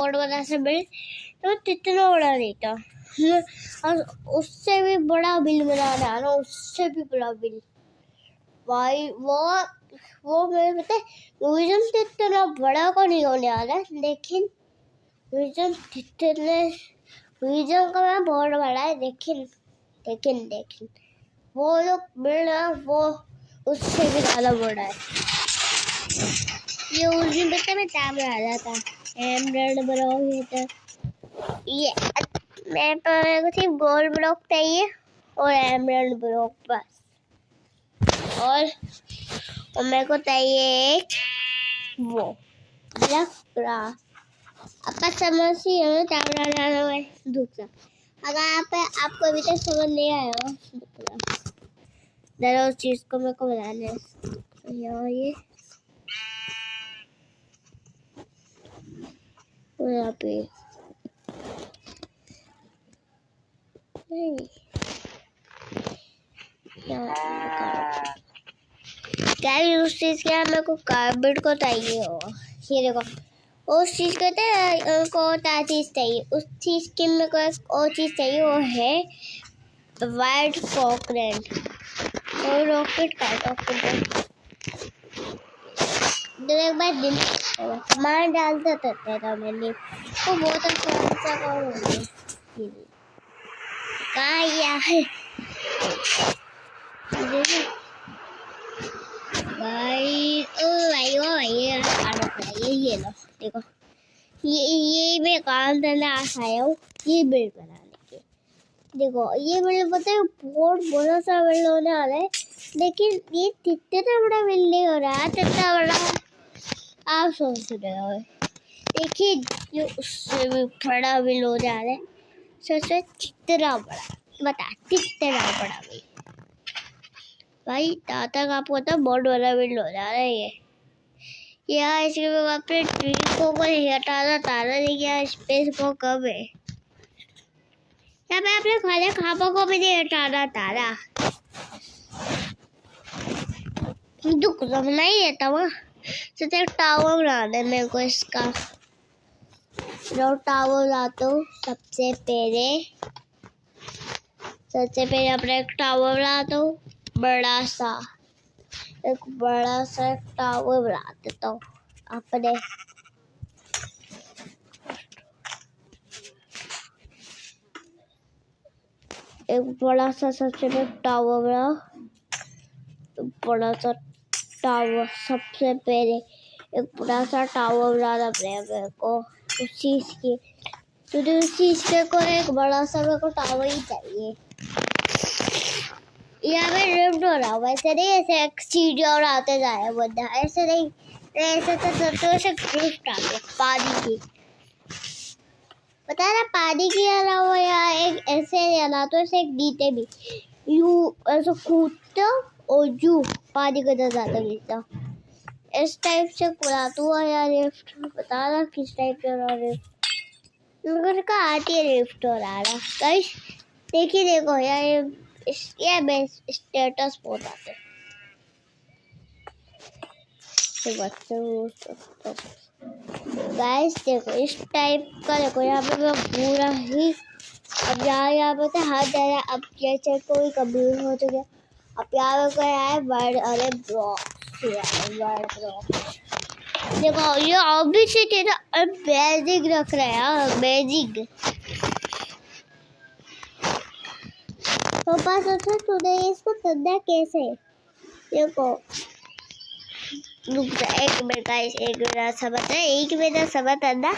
Board बना से build, तो इतना बड़ा नहीं था। और उससे भी बड़ा बिल बनाना है ना, उससे भी बड़ा बिल भाई। वो मेरे पता है विजन तो इतना बड़ा को नहीं होने वाला, लेकिन विजन का मैं बहुत बड़ा है। लेकिन वो जो बिल्ड है वो उससे भी ज़्यादा बड़ा है। ये उस दिन पता मैं टाइम रहा था एमराल्ड बनाओगे तो ये मेरे को सिर्फ गोल्ड ब्लॉक चाहिए और एमराल्ड ब्लॉक बस। और मेरे को चाहिए एक वो ब्लॉक। आपका समझ ही है दूसरा। अगर आपको अभी तक समझ नहीं आया हो जरा उस चीज को मेरे को बनाना है। ये यहाँ पे क्या उस चीज के मेरे को कार्बेट को चाहिए हो। ये देखो उस चीज को क्या चीज चाहिए, उस चीज की मेरे को एक और चीज चाहिए, वो है वाइट कॉकरेंट और रॉकेट का एक बार दिन मार डालता था मैंने, वो बहुत आसान सा काम हो गया। कहाँ यार भाई ओ भाई ये लो देखो, ये मैं काम करने आया हूँ ये बिल्ड बनाने के। देखो ये बिल्ड पता है बहुत बड़ा सा बिल्ड होने वाला है, लेकिन ये कितना बड़ा बिल्ड नहीं हो रहा है, कितना बड़ा आप सोच रहे हो। देखिए ये उससे भी बड़ा बिल्ड हो जा रहा है। सोचो कितना बड़ा, बता कितना बड़ा बिल्ड भाई। दादा का आपको तो बहुत बड़ा बिल्ड हो जा रहा है ये। यार इसके अपने ट्री को हटाना तारा नहीं गया, स्पेस को कम है। यहाँ पे अपने खाने खापों को भी नहीं हटाना तारा, दुख समझना ही रहता वहाँ। तो टावर बनाना है मेरे को इसका। जो टावर बनाता हूँ सबसे पहले अपने एक टावर बनाता हूँ बड़ा सा टावर बना देता हूँ अपने। एक बड़ा सा सबसे पहले टावर सबसे पहले एक बड़ा सा टावर बनाना पड़ेगा मेरे को उस चीज की। तो उस चीज को एक बड़ा सा मेरे को टावर ही चाहिए। यहाँ पे रिफ्ट हो रहा है, वैसे नहीं ऐसे एक सीढ़ी और आते जाए बंदा, ऐसे नहीं, ऐसे तो रिफ्ट आ गया पानी की। पता है ना पानी की अलावा यहाँ एक ऐसे ना तो ऐसे एक नीचे भी यू ऐसे कूदता और यू पानी को जाता गिरता, इस टाइप से पुराता हुआ यार रिफ्ट। बता रहा किस टाइप से हो रहा रिफ्ट, मेरे को आती है रिफ्ट हो रहा है गाइस। देखिए देखो यार ये बेस स्टेटस बहुत आते हैं गाइस। देखो इस टाइप का देखो यहाँ पे मैं पूरा ही अब यहाँ पे हर जगह अब जैसे कोई कभी हो चुका। अब यहाँ पे क्या है वर्ड, अरे ब्लॉक देखो ये अभी से तेरा बेसिक रख रहा है यार, बेसिक तो पास अच्छा तूने इसको करना कैसे। देखो रुक जा एक मिनट गाइस, एक मिनट समझ करना।